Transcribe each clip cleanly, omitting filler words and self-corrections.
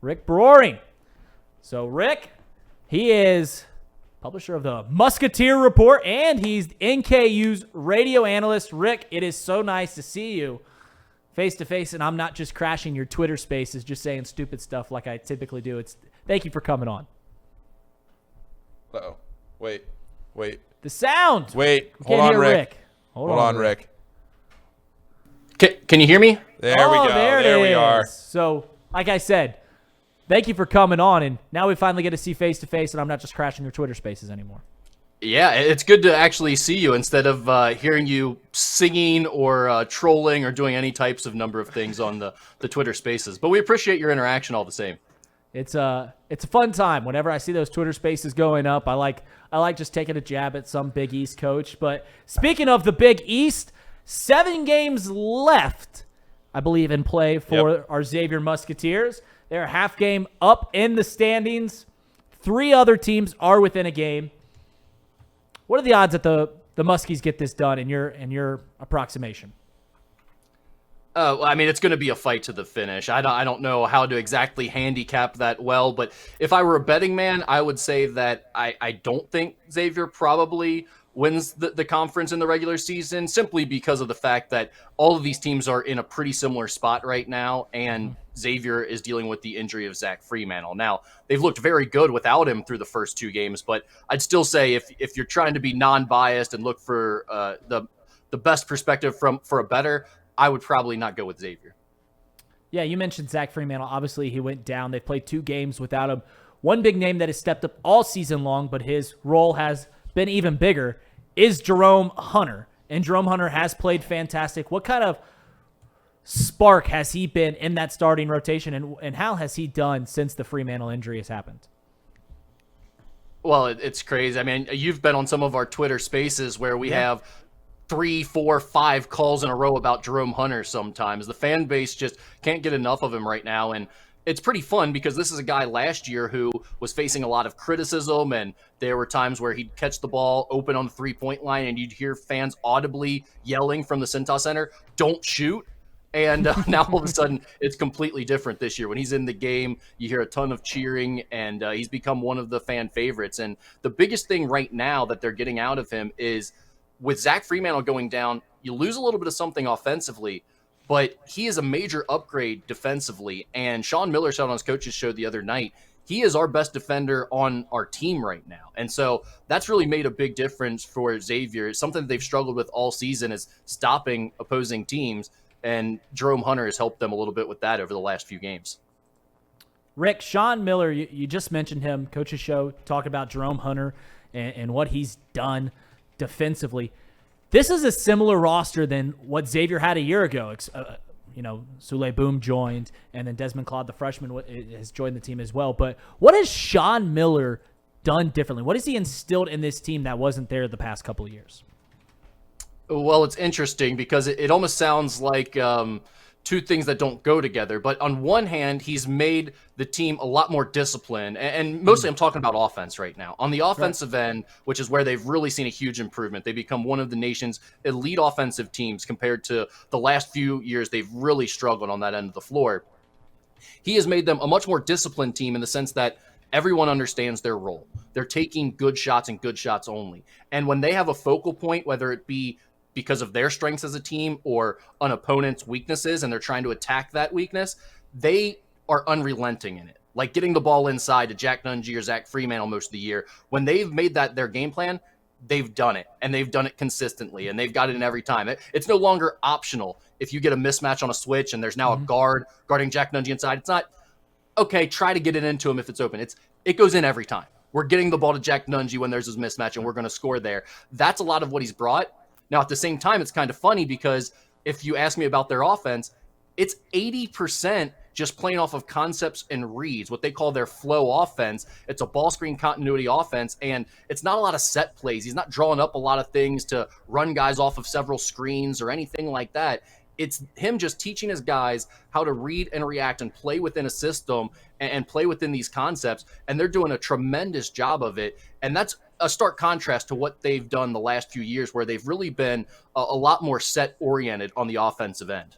Rick Broering. So Rick, he is publisher of the Musketeer Report, and he's NKU's radio analyst. Rick, it is so nice to see you face to face, and I'm not just crashing your Twitter spaces, just saying stupid stuff like I typically do. Thank you for coming on. Uh-oh. Wait. The sound. Wait. Hold on, Rick. Hold on, Rick. Can you hear me? There we go. There we are. So, like I said, thank you for coming on, and now we finally get to see face to face, and I'm not just crashing your Twitter spaces anymore. Yeah, it's good to actually see you instead of hearing you singing or trolling or doing any types of number of things on the Twitter spaces. But we appreciate your interaction all the same. It's a fun time whenever I see those Twitter spaces going up. I like just taking a jab at some Big East coach. But speaking of the Big East, 7 games left, I believe, in play for our Xavier Musketeers. They're a half game up in the standings. 3 other teams are within a game. What are the odds that the Muskies get this done in your approximation? Well, I mean, it's going to be a fight to the finish. I don't know how to exactly handicap that well, but if I were a betting man, I would say that I don't think Xavier probably wins the conference in the regular season, simply because of the fact that all of these teams are in a pretty similar spot right now, and Xavier is dealing with the injury of Zach Freemantle. Now, they've looked very good without him through the first 2 games, but I'd still say if you're trying to be non-biased and look for the best perspective for a bettor, I would probably not go with Xavier. Yeah, you mentioned Zach Freemantle. Obviously, he went down. They played 2 games without him. One big name that has stepped up all season long, but his role has been even bigger, is Jerome Hunter. And Jerome Hunter has played fantastic. What kind of spark has he been in that starting rotation, and how has he done since the Freemantle injury has happened? Well, it's crazy. I mean, you've been on some of our Twitter spaces where we have 3, 4, 5 calls in a row about Jerome Hunter sometimes. The fan base just can't get enough of him right now, and it's pretty fun because this is a guy last year who was facing a lot of criticism, and there were times where he'd catch the ball open on the 3-point line, and you'd hear fans audibly yelling from the Cintas Center, "Don't shoot." And now all of a sudden, it's completely different this year. When he's in the game, you hear a ton of cheering, and he's become one of the fan favorites. And the biggest thing right now that they're getting out of him is, with Zach Freemantle going down, you lose a little bit of something offensively, but he is a major upgrade defensively. And Sean Miller said on his coach's show the other night, he is our best defender on our team right now. And so that's really made a big difference for Xavier. It's something that they've struggled with all season, is stopping opposing teams. And Jerome Hunter has helped them a little bit with that over the last few games. Rick, Sean Miller, you just mentioned him, coach's show, talking about Jerome Hunter and what he's done defensively. This is a similar roster than what Xavier had a year ago. Sule Boom joined, and then Desmond Claude, the freshman, has joined the team as well. But what has Sean Miller done differently? What has he instilled in this team that wasn't there the past couple of years? Well, it's interesting because it almost sounds like 2 things that don't go together. But on one hand, he's made the team a lot more disciplined. And mostly I'm talking about offense right now. On the offensive end, which is where they've really seen a huge improvement. They become one of the nation's elite offensive teams compared to the last few years. They've really struggled on that end of the floor. He has made them a much more disciplined team in the sense that everyone understands their role. They're taking good shots and good shots only. And when they have a focal point, whether it be because of their strengths as a team or an opponent's weaknesses, and they're trying to attack that weakness, they are unrelenting in it. Like getting the ball inside to Jack Nunge or Zach Freemantle most of the year. When they've made that their game plan, they've done it, and they've done it consistently, and they've got it in every time. It's no longer optional if you get a mismatch on a switch and there's now a guard guarding Jack Nunge inside. It's not, okay, try to get it into him if it's open. It goes in every time. We're getting the ball to Jack Nunge when there's this mismatch, and we're going to score there. That's a lot of what he's brought. Now, at the same time, it's kind of funny because if you ask me about their offense, it's 80% just playing off of concepts and reads, what they call their flow offense. It's a ball screen continuity offense, and it's not a lot of set plays. He's not drawing up a lot of things to run guys off of several screens or anything like that. It's him just teaching his guys how to read and react and play within a system and play within these concepts, and they're doing a tremendous job of it. And that's a stark contrast to what they've done the last few years, where they've really been a lot more set-oriented on the offensive end.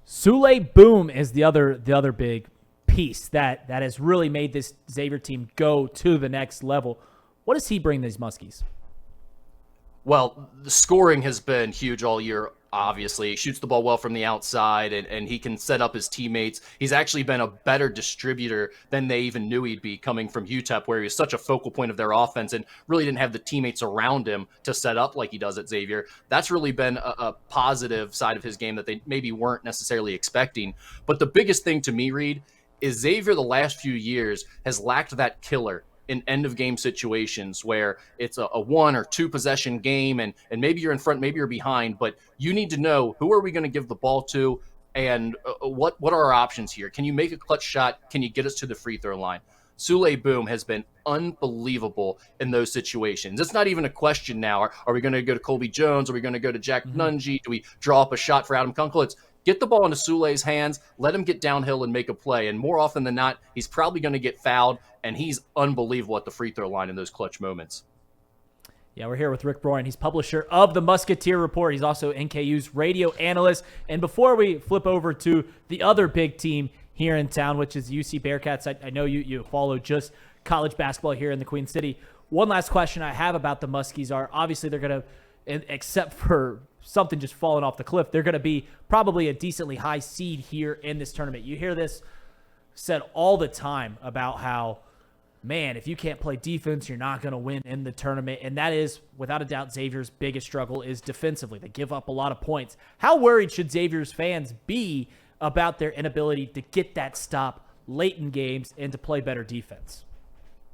Sule Boom is the other big piece that has really made this Xavier team go to the next level. What does he bring these Muskies? Well, the scoring has been huge all year, obviously. He shoots the ball well from the outside, and he can set up his teammates. He's actually been a better distributor than they even knew he'd be coming from UTEP, where he was such a focal point of their offense and really didn't have the teammates around him to set up like he does at Xavier. That's really been a positive side of his game that they maybe weren't necessarily expecting. But the biggest thing to me, Reed, is Xavier the last few years has lacked that killer in end of game situations where it's a 1 or 2 possession game and maybe you're in front, maybe you're behind, but you need to know who are we going to give the ball to and what are our options here? Can you make a clutch shot? Can you get us to the free throw line? Sule Boom has been unbelievable in those situations. It's not even a question now. Are we going to go to Colby Jones? Are we going to go to Jack Nungy? Do we draw up a shot for Adam Kunkel? It's get the ball into Sule's hands, let him get downhill and make a play. And more often than not, he's probably going to get fouled, and he's unbelievable at the free throw line in those clutch moments. Yeah, we're here with Rick Broyan. He's publisher of the Musketeer Report. He's also NKU's radio analyst. And before we flip over to the other big team here in town, which is UC Bearcats, I know you follow just college basketball here in the Queen City. One last question I have about the Muskies are, obviously they're going to, except for something just falling off the cliff, they're going to be probably a decently high seed here in this tournament. You hear this said all the time about how, man, if you can't play defense, you're not going to win in the tournament. And that is, without a doubt, Xavier's biggest struggle is defensively. They give up a lot of points. How worried should Xavier's fans be about their inability to get that stop late in games and to play better defense?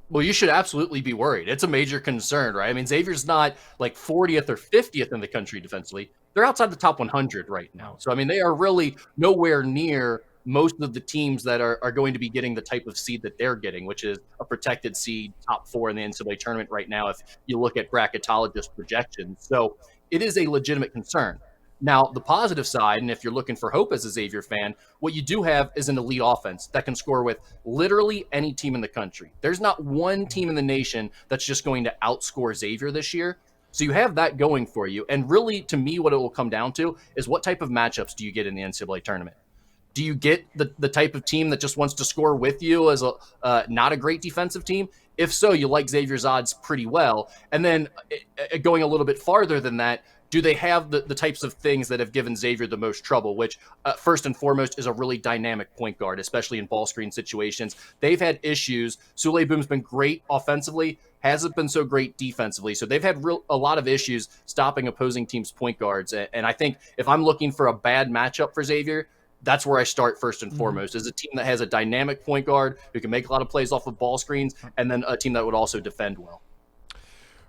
Well, you should absolutely be worried. It's a major concern, right? I mean, Xavier's not like 40th or 50th in the country defensively. They're outside the top 100 right now. So, I mean, they are really nowhere near most of the teams that are going to be getting the type of seed that they're getting, which is a protected seed, top 4 in the NCAA tournament right now, if you look at bracketologist projections. So it is a legitimate concern. Now, the positive side, and if you're looking for hope as a Xavier fan, what you do have is an elite offense that can score with literally any team in the country. There's not one team in the nation that's just going to outscore Xavier this year. So you have that going for you. And really, to me, what it will come down to is what type of matchups do you get in the NCAA tournament? Do you get the type of team that just wants to score with you as a not a great defensive team? If so, you like Xavier's odds pretty well. And then going a little bit farther than that, do they have the types of things that have given Xavier the most trouble, which first and foremost is a really dynamic point guard, especially in ball screen situations. They've had issues. Sule Boom's been great offensively, hasn't been so great defensively. So they've had a lot of issues stopping opposing teams' point guards. And I think if I'm looking for a bad matchup for Xavier, that's where I start first and foremost, is a team that has a dynamic point guard who can make a lot of plays off of ball screens, and then a team that would also defend well.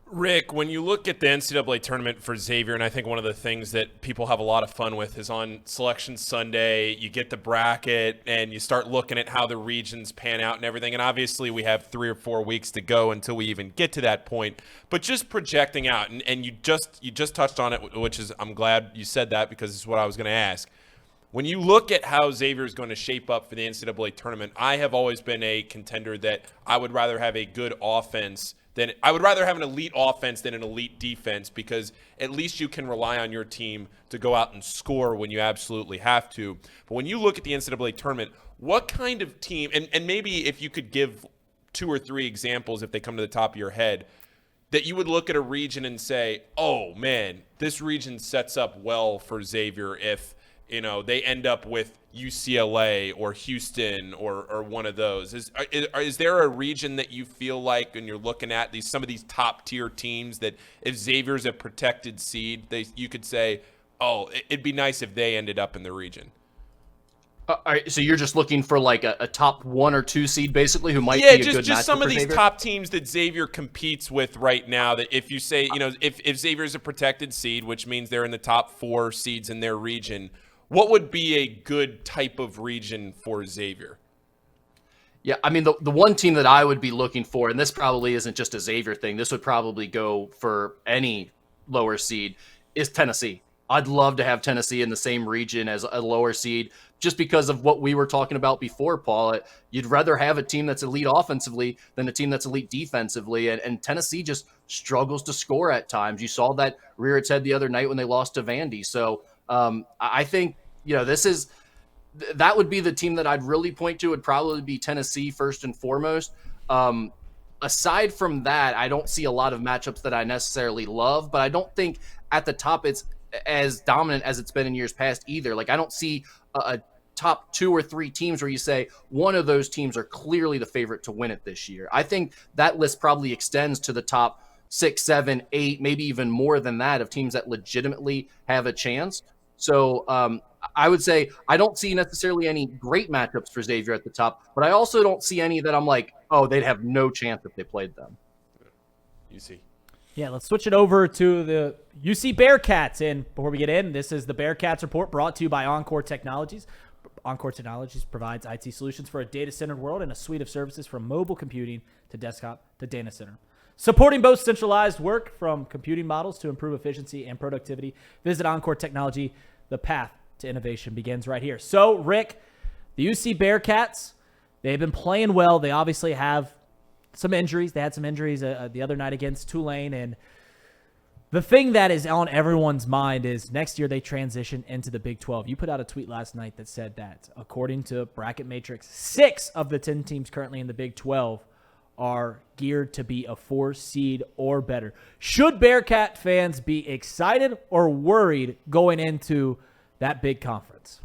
Rick, when you look at the NCAA tournament for Xavier, and I think one of the things that people have a lot of fun with is on Selection Sunday, you get the bracket and you start looking at how the regions pan out and everything. And obviously we have 3 or 4 weeks to go until we even get to that point. But just projecting out, and you just touched on it, which is, I'm glad you said that because it's what I was going to ask. When you look at how Xavier is going to shape up for the NCAA tournament, I have always been a contender that I would rather have a good offense I would rather have an elite offense than an elite defense, because at least you can rely on your team to go out and score when you absolutely have to. But when you look at the NCAA tournament, what kind of team, and maybe if you could give 2 or 3 examples if they come to the top of your head, that you would look at a region and say, oh man, this region sets up well for Xavier if they end up with UCLA or Houston or one of those. Is there a region that you feel like when you're looking at some of these top tier teams that if Xavier's a protected seed, you could say, oh, it'd be nice if they ended up in the region? All right, so you're just looking for like a top 1 or 2 seed, basically, who might be a good matchup just some of these Xavier? top teams that Xavier competes with right now. That if you say, if Xavier's a protected seed, which means they're in the top 4 seeds in their region, what would be a good type of region for Xavier? Yeah, I mean, the one team that I would be looking for, and this probably isn't just a Xavier thing, this would probably go for any lower seed, is Tennessee. I'd love to have Tennessee in the same region as a lower seed, just because of what we were talking about before, Paul. You'd rather have a team that's elite offensively than a team that's elite defensively, and Tennessee just struggles to score at times. You saw that rear its head the other night when they lost to Vandy. So I think, this is that would be the team that I'd really point to. Would probably be Tennessee first and foremost. Aside from that, I don't see a lot of matchups that I necessarily love, but I don't think at the top it's as dominant as it's been in years past either. Like, I don't see a top 2 or 3 teams where you say one of those teams are clearly the favorite to win it this year. I think that list probably extends to the top 6, 7, 8, maybe even more than that of teams that legitimately have a chance. So I would say I don't see necessarily any great matchups for Xavier at the top, but I also don't see any that I'm like, oh, they'd have no chance if they played them. UC. Yeah, let's switch it over to the UC Bearcats. And before we get in, this is the Bearcats report brought to you by Encore Technologies. Encore Technologies provides IT solutions for a data-centered world and a suite of services from mobile computing to desktop to data center. Supporting both centralized work from computing models to improve efficiency and productivity. Visit Encore Technology. The path to innovation begins right here. So, Rick, the UC Bearcats, they've been playing well. They obviously have some injuries. They had some injuries the other night against Tulane. And the thing that is on everyone's mind is next year they transition into the Big 12. You put out a tweet last night that said that, according to Bracket Matrix, 6 of the 10 teams currently in the Big 12 are geared to be a 4 seed or better. Should Bearcat fans be excited or worried going into that big conference?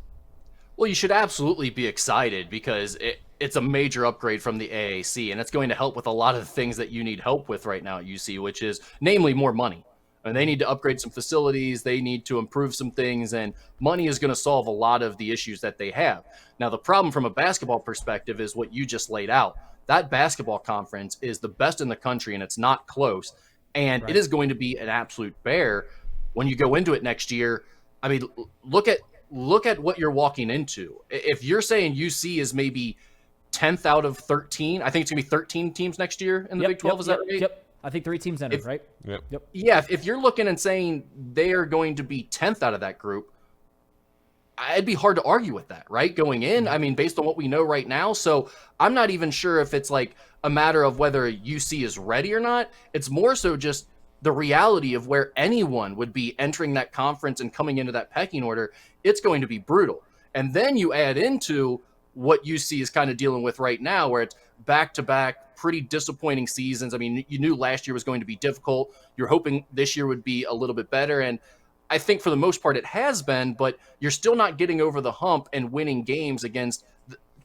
Well, you should absolutely be excited because it's a major upgrade from the AAC, and it's going to help with a lot of the things that you need help with right now at UC, which is namely more money. And they need to upgrade some facilities, they need to improve some things, and money is going to solve a lot of the issues that they have. Now, the problem from a basketball perspective is what you just laid out. That basketball conference is the best in the country, and it's not close. And It is going to be an absolute bear when you go into it next year. I mean, look at what you're walking into. If you're saying UC is maybe 10th out of 13, I think it's going to be 13 teams next year in the Big 12. Is that right? Yep. I think 3 teams entered, right? Yep. Yeah, if you're looking and saying they are going to be 10th out of that group, it'd be hard to argue with that, right? Going in, I mean, based on what we know right now. So I'm not even sure if it's like a matter of whether UC is ready or not. It's more so just the reality of where anyone would be entering that conference and coming into that pecking order. It's going to be brutal. And then you add into what UC is kind of dealing with right now, where it's back-to-back pretty disappointing seasons. I mean, you knew last year was going to be difficult. You're hoping this year would be a little bit better. And I think for the most part it has been, but you're still not getting over the hump and winning games against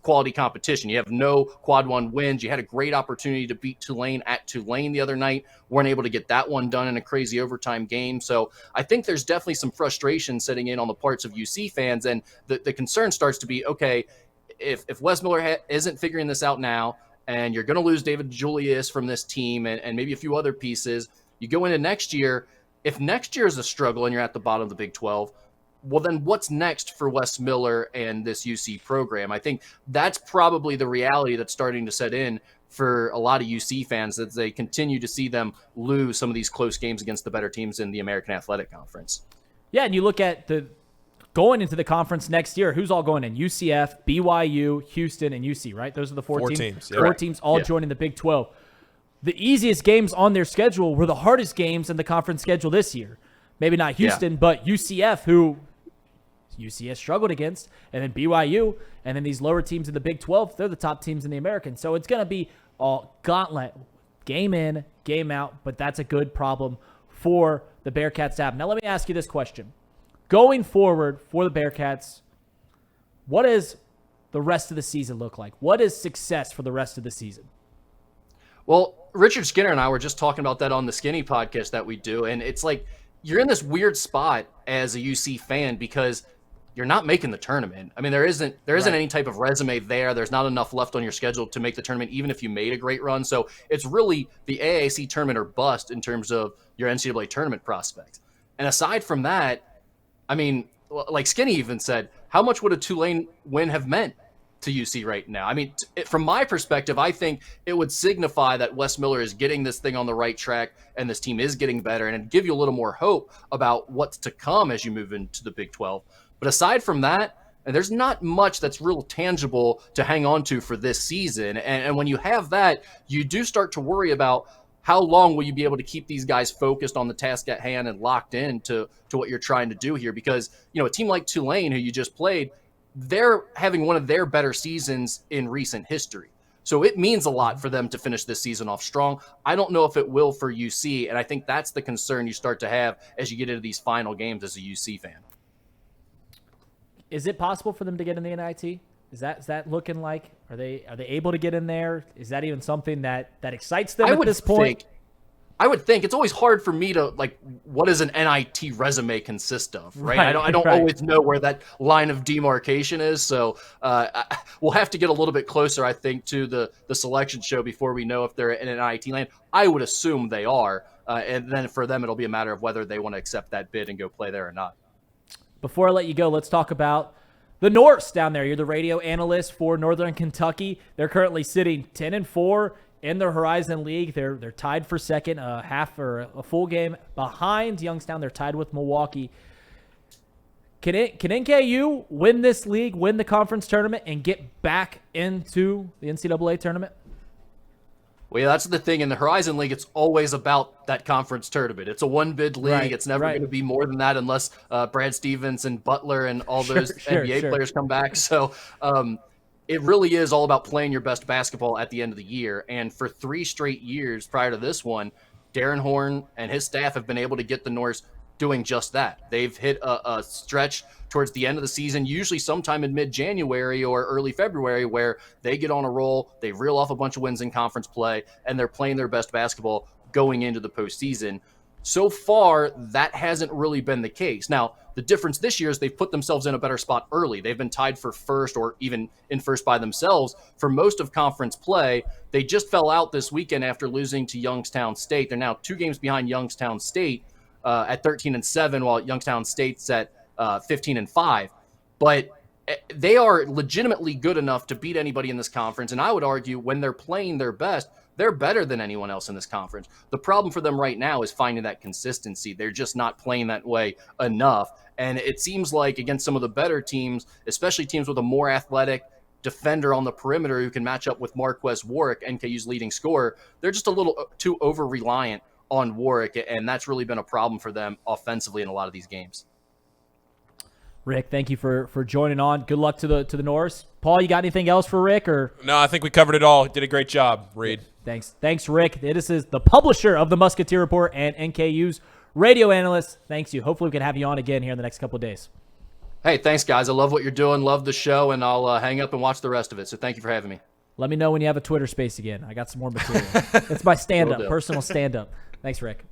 quality competition. You have no quad 1 wins. You had a great opportunity to beat Tulane at Tulane the other night. Weren't able to get that one done in a crazy overtime game. So I think there's definitely some frustration setting in on the parts of UC fans. And the concern starts to be, okay, if Wes Miller isn't figuring this out now, and you're going to lose David Julius from this team and maybe a few other pieces, you go into next year. If next year is a struggle and you're at the bottom of the Big 12, well, then what's next for Wes Miller and this UC program? I think that's probably the reality that's starting to set in for a lot of UC fans, that they continue to see them lose some of these close games against the better teams in the American Athletic Conference. Yeah, and you look at the going into the conference next year, who's all going in? UCF, BYU, Houston, and UC, right? Those are the 4 teams. Yeah. 4 teams all joining the Big 12. The easiest games on their schedule were the hardest games in the conference schedule this year. Maybe not Houston, but UCF, who UCS struggled against, and then BYU, and then these lower teams in the Big 12, they're the top teams in the American. So it's going to be a gauntlet, game in, game out, but that's a good problem for the Bearcats to have. Now let me ask you this question. Going forward for the Bearcats, what does the rest of the season look like? What is success for the rest of the season? Well, Richard Skinner and I were just talking about that on the Skinny podcast that we do, and it's like you're in this weird spot as a UC fan because you're not making the tournament. I mean, there isn't any type of resume there. There's not enough left on your schedule to make the tournament, even if you made a great run. So it's really the AAC tournament or bust in terms of your NCAA tournament prospects. And aside from that, I mean, like Skinny even said, how much would a Tulane win have meant to UC right now? I mean, from my perspective, I think it would signify that Wes Miller is getting this thing on the right track and this team is getting better, and it'd give you a little more hope about what's to come as you move into the Big 12. But aside from that, there's not much that's real tangible to hang on to for this season. And when you have that, you do start to worry about how long will you be able to keep these guys focused on the task at hand and locked in to what you're trying to do here? Because, you know, a team like Tulane, who you just played, they're having one of their better seasons in recent history. So it means a lot for them to finish this season off strong. I don't know if it will for UC, and I think that's the concern you start to have as you get into these final games as a UC fan. Is it possible for them to get in the NIT? Is that looking like? Are they able to get in there? Is that even something that excites them at this point? I would think it's always hard for me to what does an NIT resume consist of, right? I don't always know where that line of demarcation is. So we'll have to get a little bit closer, I think, to the selection show before we know if they're in an NIT land. I would assume they are. And then for them, it'll be a matter of whether they want to accept that bid and go play there or not. Before I let you go, let's talk about the Norse down there. You're the radio analyst for Northern Kentucky. They're currently sitting 10-4 in their Horizon League. They're tied for second, a full game behind Youngstown. They're tied with Milwaukee. Can NKU win this league, win the conference tournament, and get back into the NCAA tournament? Well, yeah, that's the thing. In the Horizon League, it's always about that conference tournament. It's a one-bid league. Right, it's never going to be more than that unless Brad Stevens and Butler and all those NBA players come back. So it really is all about playing your best basketball at the end of the year. And for 3 straight years prior to this one, Darren Horn and his staff have been able to get the Norse doing just that. They've hit a stretch towards the end of the season, usually sometime in mid-January or early February, where they get on a roll, they reel off a bunch of wins in conference play, and they're playing their best basketball going into the postseason. So far, that hasn't really been the case. Now, the difference this year is they've put themselves in a better spot early. They've been tied for first or even in first by themselves for most of conference play. They just fell out this weekend after losing to Youngstown State. They're now 2 games behind Youngstown State at 13-7, while Youngstown State's at 15-5. But they are legitimately good enough to beat anybody in this conference. And I would argue when they're playing their best, they're better than anyone else in this conference. The problem for them right now is finding that consistency. They're just not playing that way enough. And it seems like against some of the better teams, especially teams with a more athletic defender on the perimeter who can match up with Marquez Warwick, NKU's leading scorer, they're just a little too over-reliant on Warwick, and that's really been a problem for them offensively in a lot of these games. Rick, thank you for joining on. Good luck to the Norse. Paul, you got anything else for Rick? Or no, I think we covered it all. Did a great job, Reed. Thanks, Rick. This is the publisher of the Musketeer Report and NKU's radio analyst. Thanks you. Hopefully we can have you on again here in the next couple of days. Hey, thanks, guys. I love what you're doing. Love the show, and I'll hang up and watch the rest of it. So thank you for having me. Let me know when you have a Twitter space again. I got some more material. It's my stand-up, personal stand-up. Thanks, Rick.